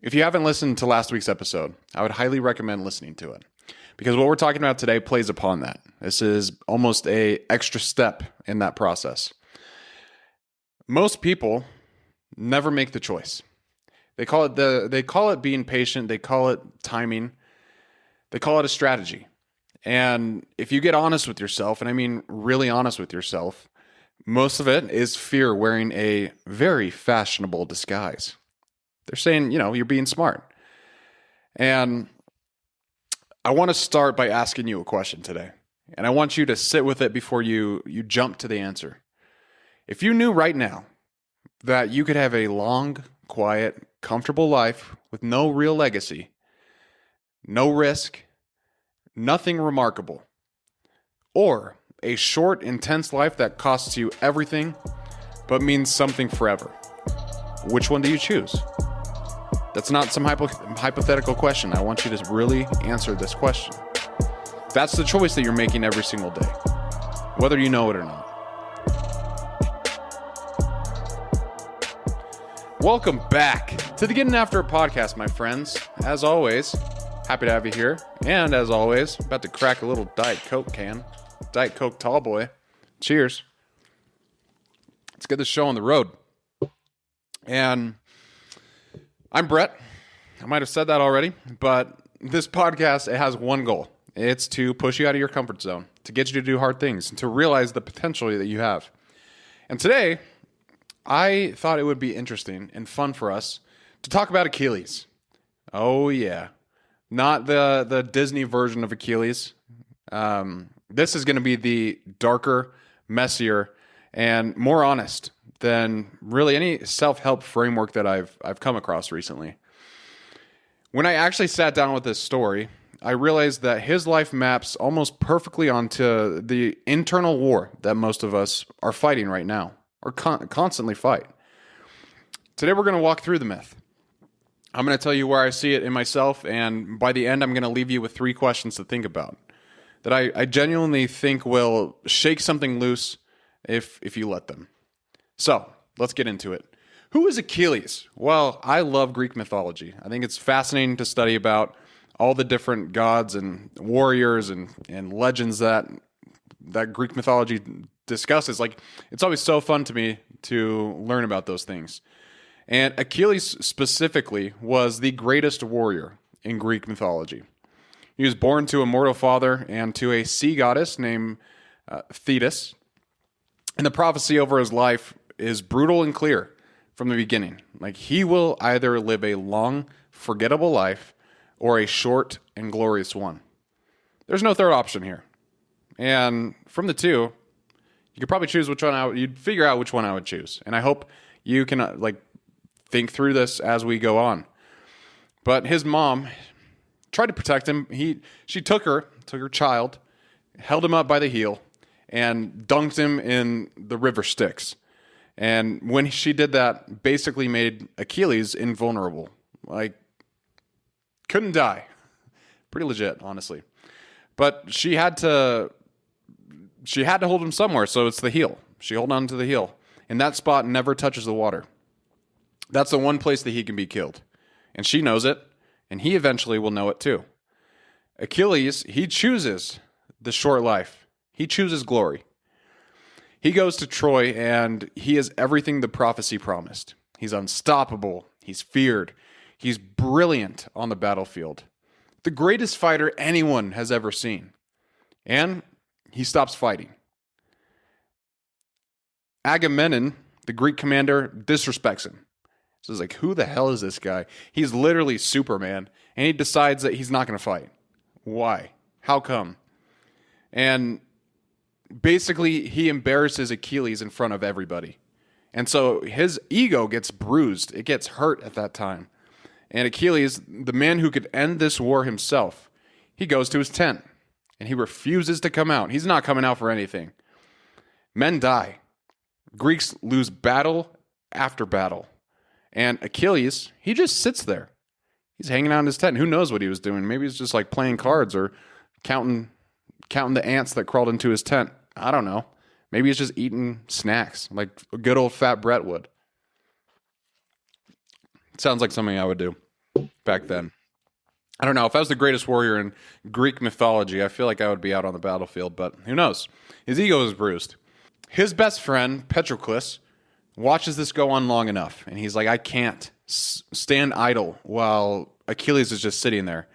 If you haven't listened to last week's episode, I would highly recommend listening to it because what we're talking about today plays upon that. This is almost an extra step in that process. Most people never make the choice. They call it being patient. They call it timing. They call it a strategy. And if you get honest with yourself, and I mean really honest with yourself, most of it is fear wearing a very fashionable disguise. They're saying, you're being smart. And I want to start by asking you a question today. And I want you to sit with it before you jump to the answer. If you knew right now that you could have a long, quiet, comfortable life with no real legacy, no risk, nothing remarkable, or a short, intense life that costs you everything but means something forever, which one do you choose? That's not some hypothetical question. I want you to really answer this question. That's the choice that you're making every single day, whether you know it or not. Welcome back to the Getting After It podcast, my friends. As always, happy to have you here. And as always, about to crack a little Diet Coke can. Diet Coke tall boy. Cheers. Let's get this show on the road. And I'm Brett. I might have said that already, but this podcast, it has one goal. It's to push you out of your comfort zone, to get you to do hard things, and to realize the potential that you have. And today, I thought it would be interesting and fun for us to talk about Achilles. Oh, yeah. Not the Disney version of Achilles. This is going to be the darker, messier, and more honest than really any self-help framework that I've come across recently. When I actually sat down with this story, I realized that his life maps almost perfectly onto the internal war that most of us are fighting right now, or constantly fight. Today we're going to walk through the myth. I'm going to tell you where I see it in myself, and by the end I'm going to leave you with 3 questions to think about that I genuinely think will shake something loose if you let them. So, let's get into it. Who is Achilles? Well, I love Greek mythology. I think it's fascinating to study about all the different gods and warriors and legends that Greek mythology discusses. Like, it's always so fun to me to learn about those things. And Achilles specifically was the greatest warrior in Greek mythology. He was born to a mortal father and to a sea goddess named Thetis. And the prophecy over his life is brutal and clear from the beginning. Like, he will either live a long, forgettable life or a short and glorious one. There's no third option here. And from the two, you could probably choose which one you'd figure out which one I would choose. And I hope you can think through this as we go on. But his mom tried to protect him. She took her child, held him up by the heel, and dunked him in the river Styx. And when she did that, basically made Achilles invulnerable. Couldn't die. Pretty legit, honestly. But she had to hold him somewhere, so it's the heel. She held on to the heel. And that spot never touches the water. That's the one place that he can be killed. And she knows it, and he eventually will know it too. Achilles, he chooses the short life. He chooses glory. He goes to Troy, and he is everything the prophecy promised. He's unstoppable. He's feared. He's brilliant on the battlefield. The greatest fighter anyone has ever seen. And he stops fighting. Agamemnon, the Greek commander, disrespects him. So it's like, who the hell is this guy? He's literally Superman, and he decides that he's not going to fight. Why? How come? And basically, he embarrasses Achilles in front of everybody. And so his ego gets bruised. It gets hurt at that time. And Achilles, the man who could end this war himself, he goes to his tent. And he refuses to come out. He's not coming out for anything. Men die. Greeks lose battle after battle. And Achilles, he just sits there. He's hanging out in his tent. Who knows what he was doing? Maybe he's just playing cards or counting the ants that crawled into his tent. I don't know. Maybe he's just eating snacks like a good old fat Brett would. Sounds like something I would do. back then. I don't know. If I was the greatest warrior in Greek mythology, I feel like I would be out on the battlefield, but who knows? His ego is bruised. His best friend, Patroclus, watches this go on long enough, and he's like, I can't stand idle while Achilles is just sitting there.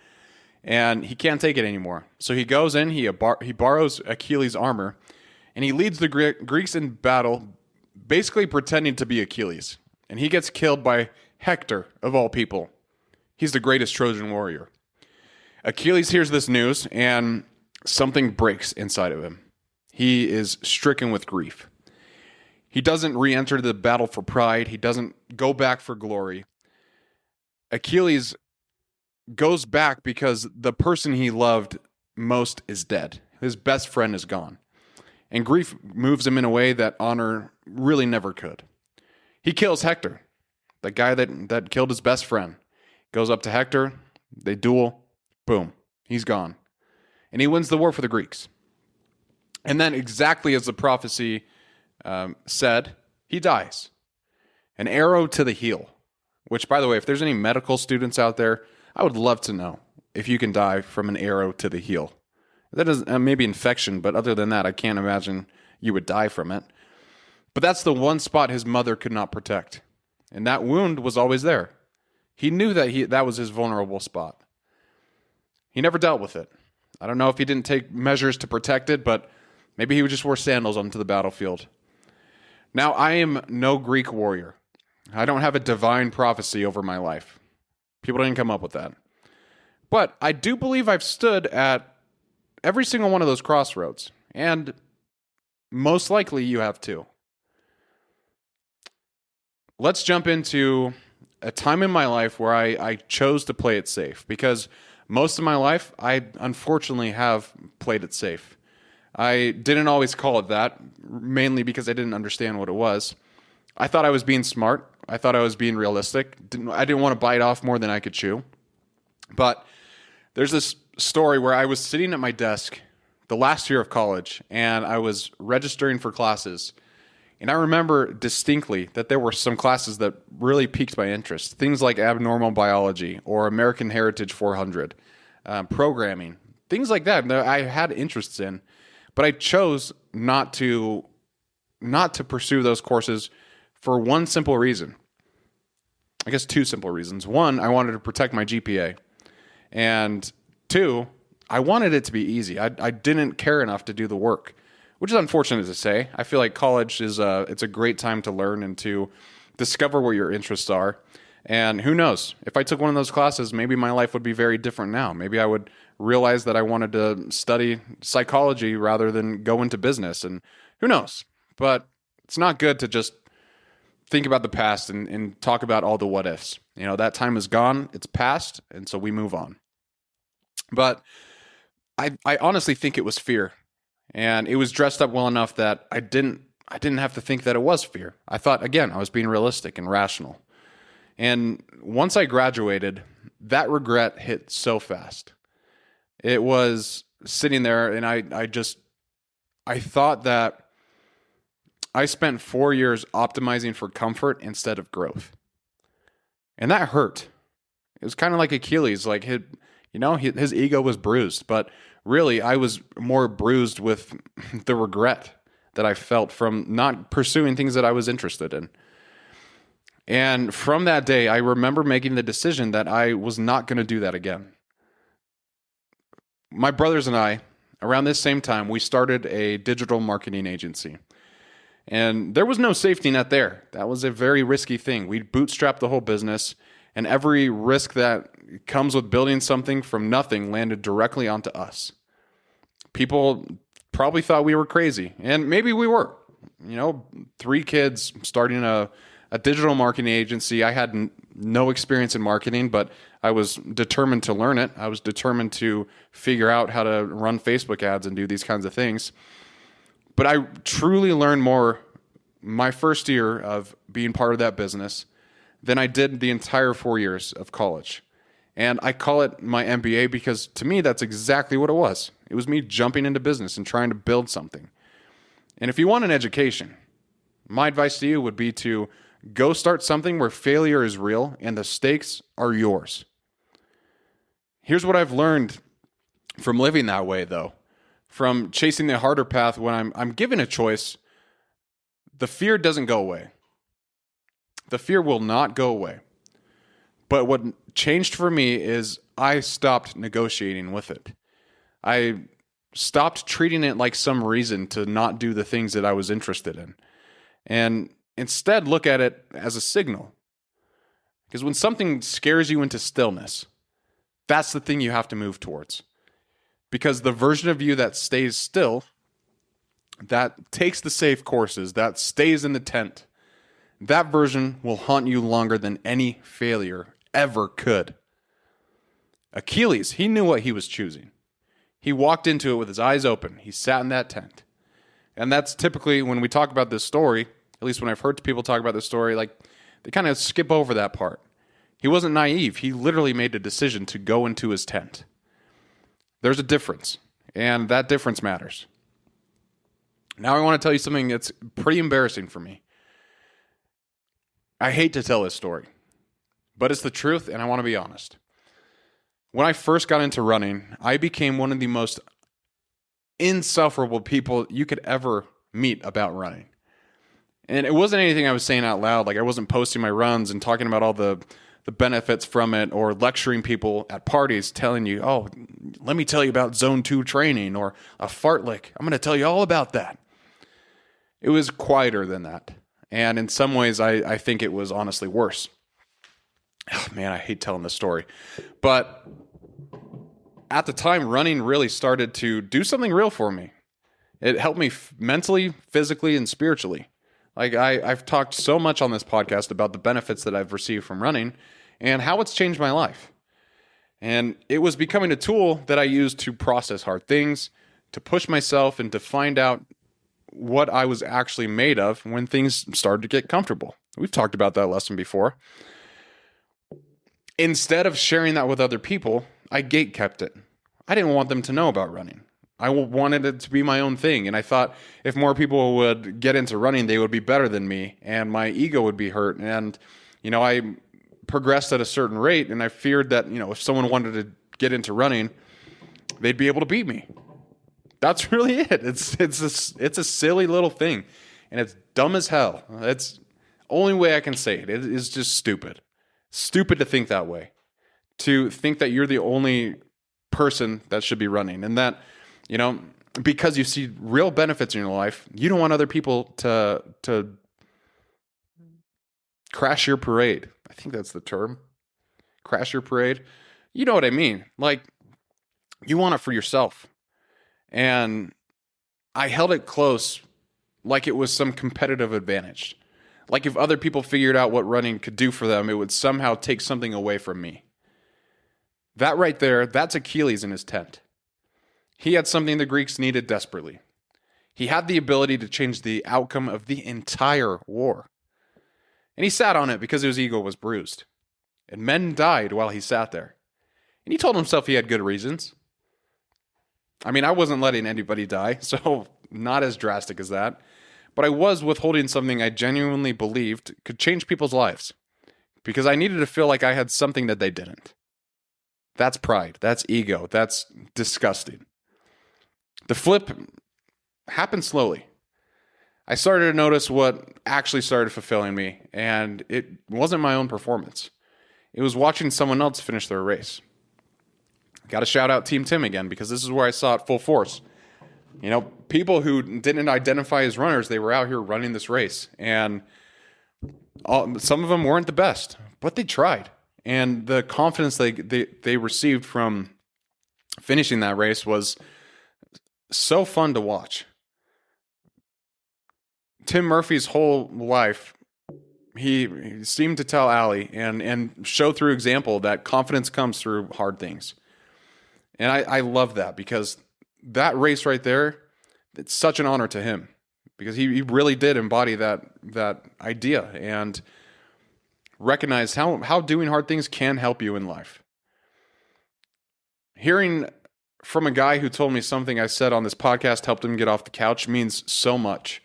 And he can't take it anymore. So he goes in, he borrows Achilles' armor, and he leads the Greeks in battle, basically pretending to be Achilles. And he gets killed by Hector, of all people. He's the greatest Trojan warrior. Achilles hears this news, and something breaks inside of him. He is stricken with grief. He doesn't re-enter the battle for pride. He doesn't go back for glory. Achilles goes back because the person he loved most is dead. His best friend is gone. And grief moves him in a way that honor really never could. He kills Hector, the guy that killed his best friend. Goes up to Hector, they duel, boom, he's gone. And he wins the war for the Greeks. And then exactly as the prophecy said, he dies. An arrow to the heel, which, by the way, if there's any medical students out there, I would love to know if you can die from an arrow to the heel. That is maybe infection, but other than that, I can't imagine you would die from it. But that's the one spot his mother could not protect. And that wound was always there. He knew that was his vulnerable spot. He never dealt with it. I don't know if he didn't take measures to protect it, but maybe he just wore sandals onto the battlefield. Now, I am no Greek warrior. I don't have a divine prophecy over my life. People didn't come up with that. But I do believe I've stood at every single one of those crossroads. And most likely you have too. Let's jump into a time in my life where I chose to play it safe. Because most of my life, I unfortunately have played it safe. I didn't always call it that, mainly because I didn't understand what it was. I thought I was being smart. I thought I was being realistic. I didn't want to bite off more than I could chew. But there's this story where I was sitting at my desk the last year of college, and I was registering for classes. And I remember distinctly that there were some classes that really piqued my interest. Things like abnormal biology or American Heritage 400, programming, things like that I had interests in. But I chose not to pursue those courses for one simple reason. I guess two simple reasons. One, I wanted to protect my GPA. And two, I wanted it to be easy. I didn't care enough to do the work, which is unfortunate to say. I feel like college is it's a great time to learn and to discover what your interests are. And who knows? If I took one of those classes, maybe my life would be very different now. Maybe I would realize that I wanted to study psychology rather than go into business. And who knows? But it's not good to just think about the past and talk about all the what ifs. You know, that time is gone, it's past, and so we move on. But I honestly think it was fear. And it was dressed up well enough that I didn't have to think that it was fear. I thought, again, I was being realistic and rational. And once I graduated, that regret hit so fast. It was sitting there, and I thought that I spent 4 years optimizing for comfort instead of growth. And that hurt. It was kind of like Achilles, like his ego was bruised, but really I was more bruised with the regret that I felt from not pursuing things that I was interested in. And from that day, I remember making the decision that I was not going to do that again. My brothers and I, around this same time, we started a digital marketing agency. And there was no safety net there. That was a very risky thing. We bootstrapped the whole business, and every risk that comes with building something from nothing landed directly onto us. People probably thought we were crazy, and maybe we were. 3 kids starting a digital marketing agency. I had no experience in marketing, but I was determined to learn it. I was determined to figure out how to run Facebook ads and do these kinds of things. But I truly learned more my first year of being part of that business than I did the entire 4 years of college. And I call it my MBA because to me, that's exactly what it was. It was me jumping into business and trying to build something. And if you want an education, my advice to you would be to go start something where failure is real and the stakes are yours. Here's what I've learned from living that way, though. From chasing the harder path, when I'm given a choice, the fear doesn't go away. The fear will not go away. But what changed for me is I stopped negotiating with it. I stopped treating it like some reason to not do the things that I was interested in. And instead look at it as a signal. Because when something scares you into stillness, that's the thing you have to move towards. Because the version of you that stays still, that takes the safe courses, that stays in the tent, that version will haunt you longer than any failure ever could. Achilles, he knew what he was choosing. He walked into it with his eyes open. He sat in that tent. And that's typically when we talk about this story, at least when I've heard people talk about this story, like they kind of skip over that part. He wasn't naive. He literally made a decision to go into his tent. There's a difference, and that difference matters. Now I want to tell you something that's pretty embarrassing for me. I hate to tell this story, but it's the truth, and I want to be honest. When I first got into running, I became one of the most insufferable people you could ever meet about running. And it wasn't anything I was saying out loud. Like I wasn't posting my runs and talking about all the benefits from it, or lecturing people at parties telling you, oh, let me tell you about zone 2 training or a fartlek. I'm going to tell you all about that. It was quieter than that. And in some ways, I think it was honestly worse. Oh, man, I hate telling this story. But at the time, running really started to do something real for me. It helped me mentally, physically, and spiritually. Like I've talked so much on this podcast about the benefits that I've received from running and how it's changed my life. And it was becoming a tool that I used to process hard things, to push myself, and to find out what I was actually made of when things started to get comfortable. We've talked about that lesson before. Instead of sharing that with other people, I gatekept it. I didn't want them to know about running. I wanted it to be my own thing. And I thought if more people would get into running, they would be better than me. And my ego would be hurt. And, I progressed at a certain rate. And I feared that, if someone wanted to get into running, they'd be able to beat me. That's really it. It's a silly little thing. And it's dumb as hell. That's the only way I can say it. It is just stupid. Stupid to think that way. To think that you're the only person that should be running. And that, because you see real benefits in your life, you don't want other people to crash your parade. I think that's the term. Crash your parade. You know what I mean? Like, you want it for yourself. And I held it close like it was some competitive advantage. Like if other people figured out what running could do for them, it would somehow take something away from me. That right there, that's Achilles in his tent. He had something the Greeks needed desperately. He had the ability to change the outcome of the entire war. And he sat on it because his ego was bruised. And men died while he sat there. And he told himself he had good reasons. I mean, I wasn't letting anybody die, so not as drastic as that. But I was withholding something I genuinely believed could change people's lives. Because I needed to feel like I had something that they didn't. That's pride. That's ego. That's disgusting. The flip happened slowly. I started to notice what actually started fulfilling me, and it wasn't my own performance. It was watching someone else finish their race. Got to shout out Team Tim again, because this is where I saw it full force. People who didn't identify as runners, they were out here running this race, and some of them weren't the best, but they tried. And the confidence they received from finishing that race was so fun to watch. Tim Murphy's whole life, he seemed to tell Allie and show through example that confidence comes through hard things. And I love that, because that race right there, it's such an honor to him, because he really did embody that idea and recognize how doing hard things can help you in life. Hearing from a guy who told me something I said on this podcast helped him get off the couch means so much.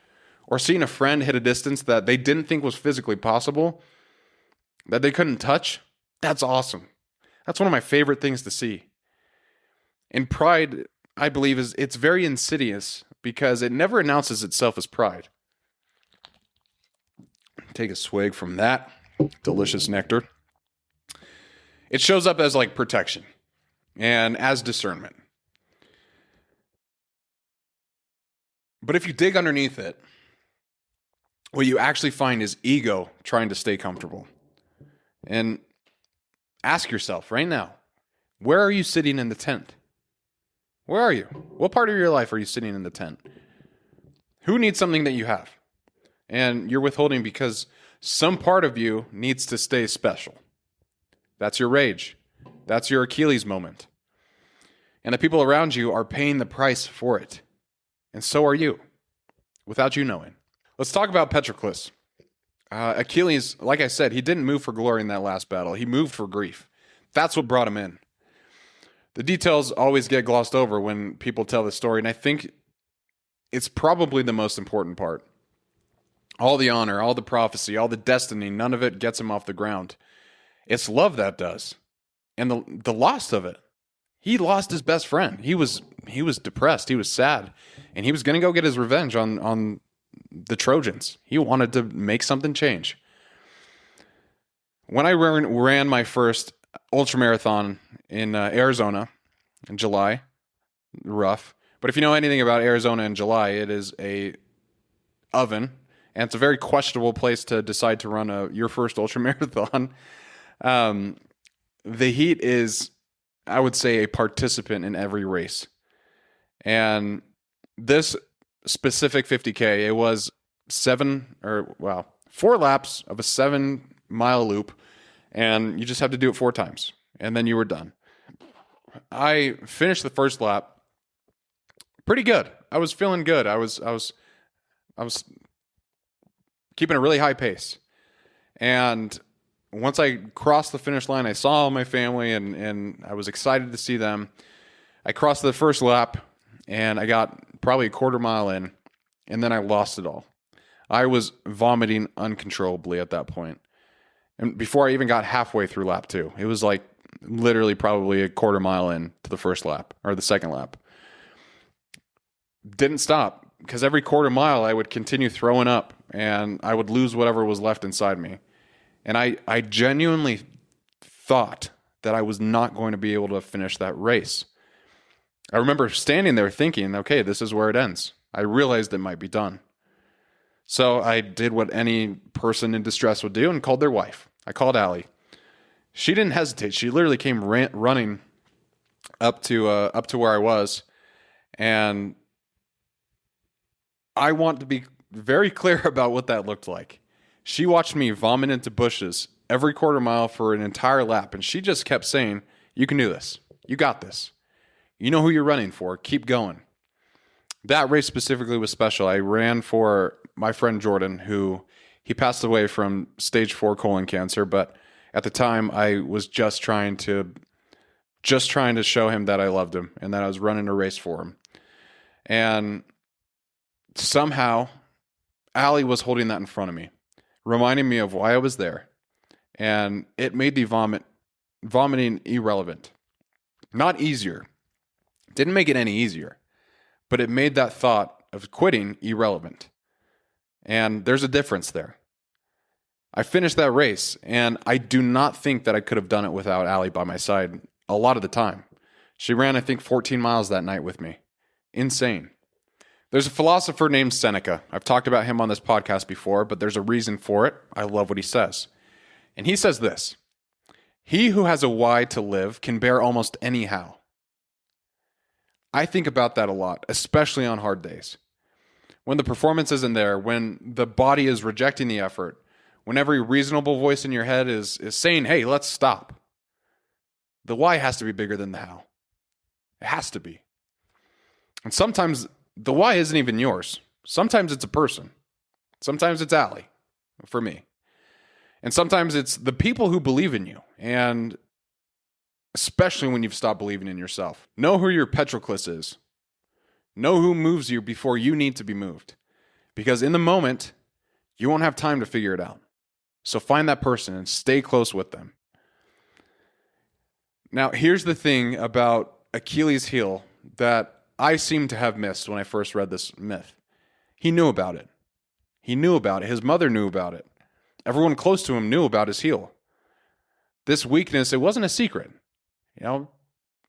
Or seeing a friend hit a distance that they didn't think was physically possible, that they couldn't touch, that's awesome. That's one of my favorite things to see. And pride, I believe, it's very insidious because it never announces itself as pride. Take a swig from that delicious nectar. It shows up as like protection and as discernment. But if you dig underneath it, what you actually find is ego trying to stay comfortable. And ask yourself right now, where are you sitting in the tent? Where are you? What part of your life are you sitting in the tent? Who needs something that you have? And you're withholding because some part of you needs to stay special. That's your rage. That's your Achilles moment. And the people around you are paying the price for it. And so are you, without you knowing. Let's talk about Patroclus. Achilles, like I said, he didn't move for glory in that last battle. He moved for grief. That's what brought him in. The details always get glossed over when people tell the story, and I think it's probably the most important part. All the honor, all the prophecy, all the destiny, none of it gets him off the ground. It's love that does. And the loss of it. He lost his best friend. He was depressed. He was sad. And he was going to go get his revenge on the Trojans. He wanted to make something change. When I ran my first ultramarathon in Arizona in July, rough. But if you know anything about Arizona in July, it is a oven, and it's a very questionable place to decide to run your first ultramarathon. The heat is, I would say, a participant in every race. And this specific 50K, it was 4 laps of a 7-mile loop, and you just have to do it 4 times, and then you were done. I finished the first lap pretty good. I was feeling good. I was keeping a really high pace. And once I crossed the finish line, I saw all my family, and I was excited to see them. I crossed the first lap, and I got probably a quarter mile in, and then I lost it all. I was vomiting uncontrollably at that point. And before I even got halfway through lap 2, it was like literally probably a quarter mile in to the first lap, or the second lap. Didn't stop, because every quarter mile I would continue throwing up, and I would lose whatever was left inside me. And I genuinely thought that I was not going to be able to finish that race. I remember standing there thinking, okay, this is where it ends. I realized it might be done. So I did what any person in distress would do and called their wife. I called Allie. She didn't hesitate. She literally came running up to where I was. And I want to be very clear about what that looked like. She watched me vomit into bushes every quarter mile for an entire lap, and she just kept saying, "You can do this. You got this. You know who you're running for. Keep going." That race specifically was special. I ran for my friend Jordan, he passed away from stage 4 colon cancer, but at the time I was just trying to show him that I loved him and that I was running a race for him. And somehow Allie was holding that in front of me, reminding me of why I was there. And it made the vomiting irrelevant. Not easier. Didn't make it any easier. But it made that thought of quitting irrelevant. And there's a difference there. I finished that race, and I do not think that I could have done it without Allie by my side a lot of the time. She ran, I think, 14 miles that night with me. Insane. There's a philosopher named Seneca. I've talked about him on this podcast before, but there's a reason for it. I love what he says. And he says this: "He who has a why to live can bear almost any how." I think about that a lot, especially on hard days. When the performance isn't there, when the body is rejecting the effort, when every reasonable voice in your head is saying, "Hey, let's stop." The why has to be bigger than the how. It has to be. And sometimes the why isn't even yours. Sometimes it's a person. Sometimes it's Allie, for me. And sometimes it's the people who believe in you. And especially when you've stopped believing in yourself. Know who your Patroclus is. Know who moves you before you need to be moved. Because in the moment, you won't have time to figure it out. So find that person and stay close with them. Now, here's the thing about Achilles' heel that I seem to have missed when I first read this myth. He knew about it. He knew about it. His mother knew about it. Everyone close to him knew about his heel. This weakness, it wasn't a secret. It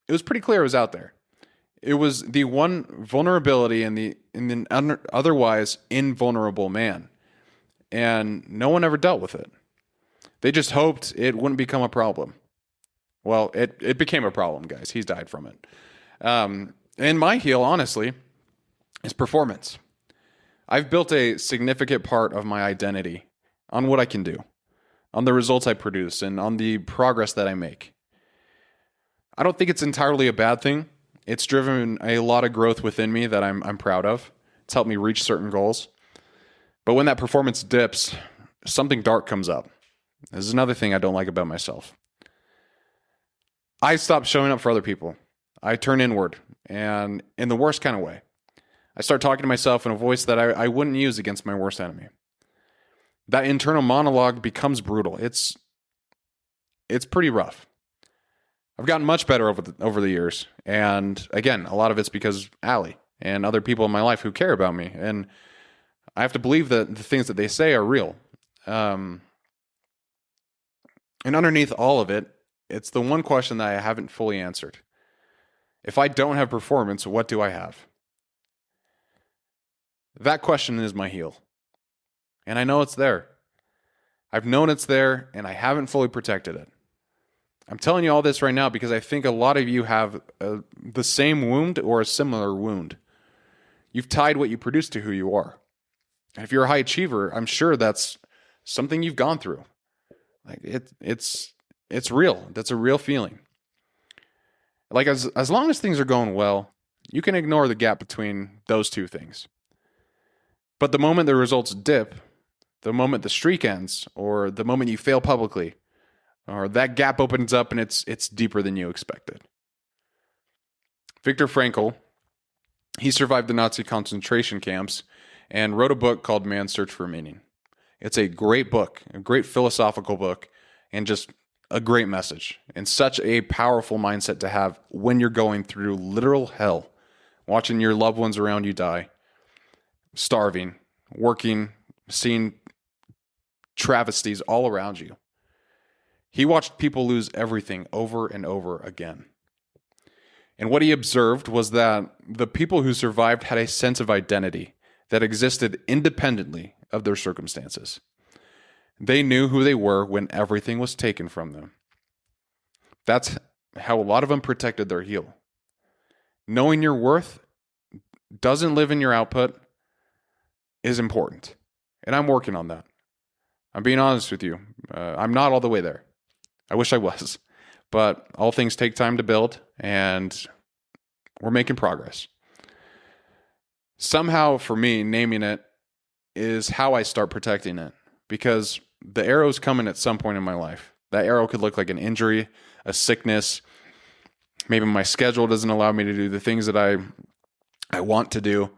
was pretty clear it was out there. It was the one vulnerability in the otherwise invulnerable man. And no one ever dealt with it. They just hoped it wouldn't become a problem. Well, it became a problem, guys. He's died from it. And my heel, honestly, is performance. I've built a significant part of my identity on what I can do, on the results I produce, and on the progress that I make. I don't think it's entirely a bad thing. It's driven a lot of growth within me that I'm proud of. It's helped me reach certain goals. But when that performance dips, something dark comes up. This is another thing I don't like about myself. I stop showing up for other people. I turn inward, and in the worst kind of way. I start talking to myself in a voice that I wouldn't use against my worst enemy. That internal monologue becomes brutal. It's pretty rough. I've gotten much better over the years. And again, a lot of it's because Allie and other people in my life who care about me. And I have to believe that the things that they say are real. And underneath all of it, it's the one question that I haven't fully answered. If I don't have performance, what do I have? That question is my heel. And I know it's there. I've known it's there, and I haven't fully protected it. I'm telling you all this right now because I think a lot of you have the same wound or a similar wound. You've tied what you produce to who you are. And if you're a high achiever, I'm sure that's something you've gone through. Like it's real. That's a real feeling. Like as long as things are going well, you can ignore the gap between those two things. But the moment the results dip, the moment the streak ends, or the moment you fail publicly, or that gap opens up and it's deeper than you expected. Viktor Frankl, he survived the Nazi concentration camps and wrote a book called Man's Search for Meaning. It's a great book, a great philosophical book, and just a great message, and such a powerful mindset to have when you're going through literal hell, watching your loved ones around you die, starving, working, seeing travesties all around you. He watched people lose everything over and over again. And what he observed was that the people who survived had a sense of identity that existed independently of their circumstances. They knew who they were when everything was taken from them. That's how a lot of them protected their heel. Knowing your worth doesn't live in your output is important. And I'm working on that. I'm being honest with you. I'm not all the way there. I wish I was. But all things take time to build, and we're making progress. Somehow, for me, naming it is how I start protecting it. Because the arrow's coming at some point in my life. That arrow could look like an injury, a sickness. Maybe my schedule doesn't allow me to do the things that I want to do.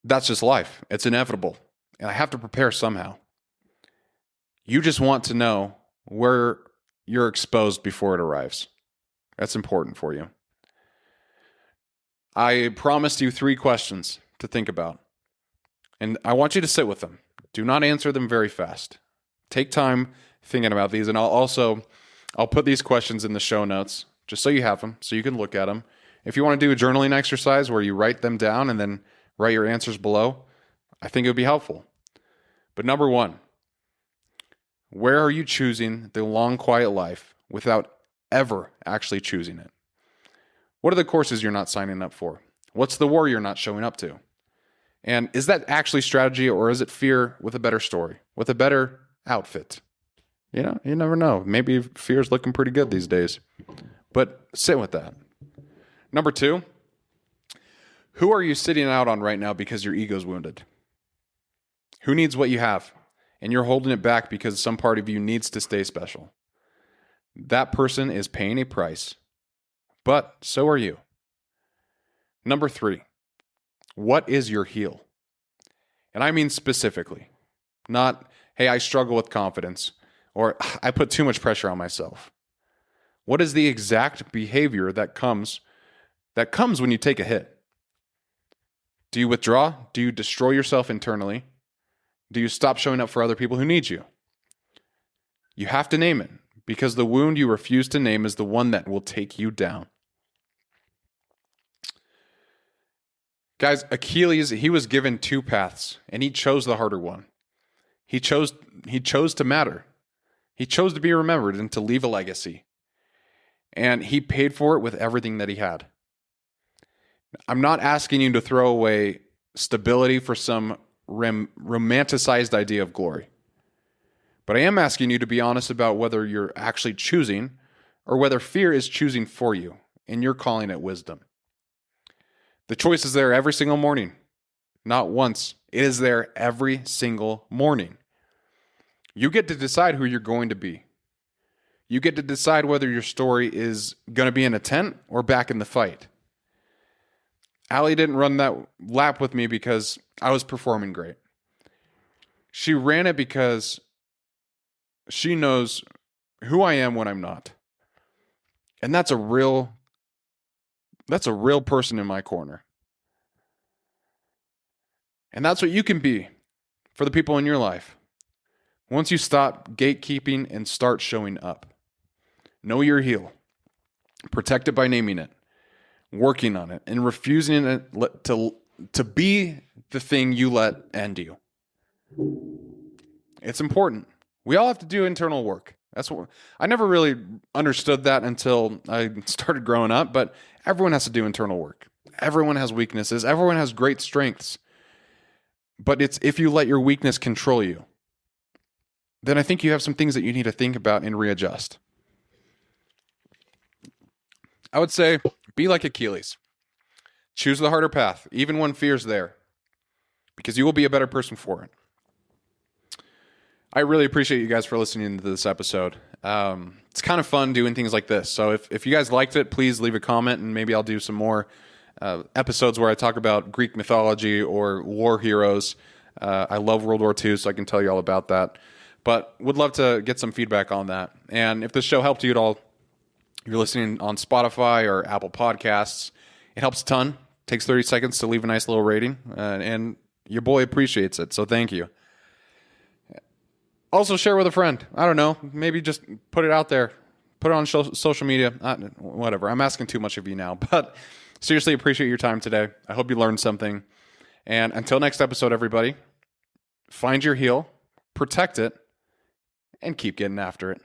That's just life. It's inevitable. And I have to prepare somehow. You just want to know where you're exposed before it arrives. That's important for you. I promised you 3 questions to think about. And I want you to sit with them. Do not answer them very fast. Take time thinking about these. And I'll put these questions in the show notes just so you have them, so you can look at them. If you want to do a journaling exercise where you write them down and then write your answers below, I think it would be helpful. But number 1, where are you choosing the long, quiet life without ever actually choosing it? What are the courses you're not signing up for? What's the war you're not showing up to? And is that actually strategy, or is it fear with a better story, with a better outfit? You know, you never know. Maybe fear's looking pretty good these days. But sit with that. Number 2, who are you sitting out on right now because your ego's wounded? Who needs what you have? And you're holding it back because some part of you needs to stay special. That person is paying a price, but so are you. Number 3, what is your heel? And I mean specifically, not, hey, I struggle with confidence, or I put too much pressure on myself. What is the exact behavior that comes when you take a hit? Do you withdraw? Do you destroy yourself internally? Do you stop showing up for other people who need you? You have to name it, because the wound you refuse to name is the one that will take you down. Guys, Achilles, he was given two paths, and he chose the harder one. He chose to matter. He chose to be remembered and to leave a legacy. And he paid for it with everything that he had. I'm not asking you to throw away stability for some romanticized idea of glory. But I am asking you to be honest about whether you're actually choosing or whether fear is choosing for you, and you're calling it wisdom. The choice is there every single morning. Not once. It is there every single morning. You get to decide who you're going to be. You get to decide whether your story is going to be in a tent or back in the fight. Allie didn't run that lap with me because I was performing great. She ran it because she knows who I am when I'm not. And that's a real person in my corner. And that's what you can be for the people in your life. Once you stop gatekeeping and start showing up. Know your heel. Protect it by naming it. Working on it. And refusing it to be the thing you let end you. It's important. We all have to do internal work. That's what I never really understood that until I started growing up, but everyone has to do internal work. Everyone has weaknesses. Everyone has great strengths. But it's if you let your weakness control you, then I think you have some things that you need to think about and readjust. I would say be like Achilles. Choose the harder path, even when fear's there, because you will be a better person for it. I really appreciate you guys for listening to this episode. It's kind of fun doing things like this. So if you guys liked it, please leave a comment, and maybe I'll do some more episodes where I talk about Greek mythology or war heroes. I love World War II, so I can tell you all about that. But would love to get some feedback on that. And if this show helped you at all, you're listening on Spotify or Apple Podcasts, it helps a ton. Takes 30 seconds to leave a nice little rating, and your boy appreciates it, so thank you. Also, share with a friend. I don't know. Maybe just put it out there. Put it on social media. Whatever. I'm asking too much of you now, but seriously appreciate your time today. I hope you learned something. And until next episode, everybody, find your heel, protect it, and keep getting after it.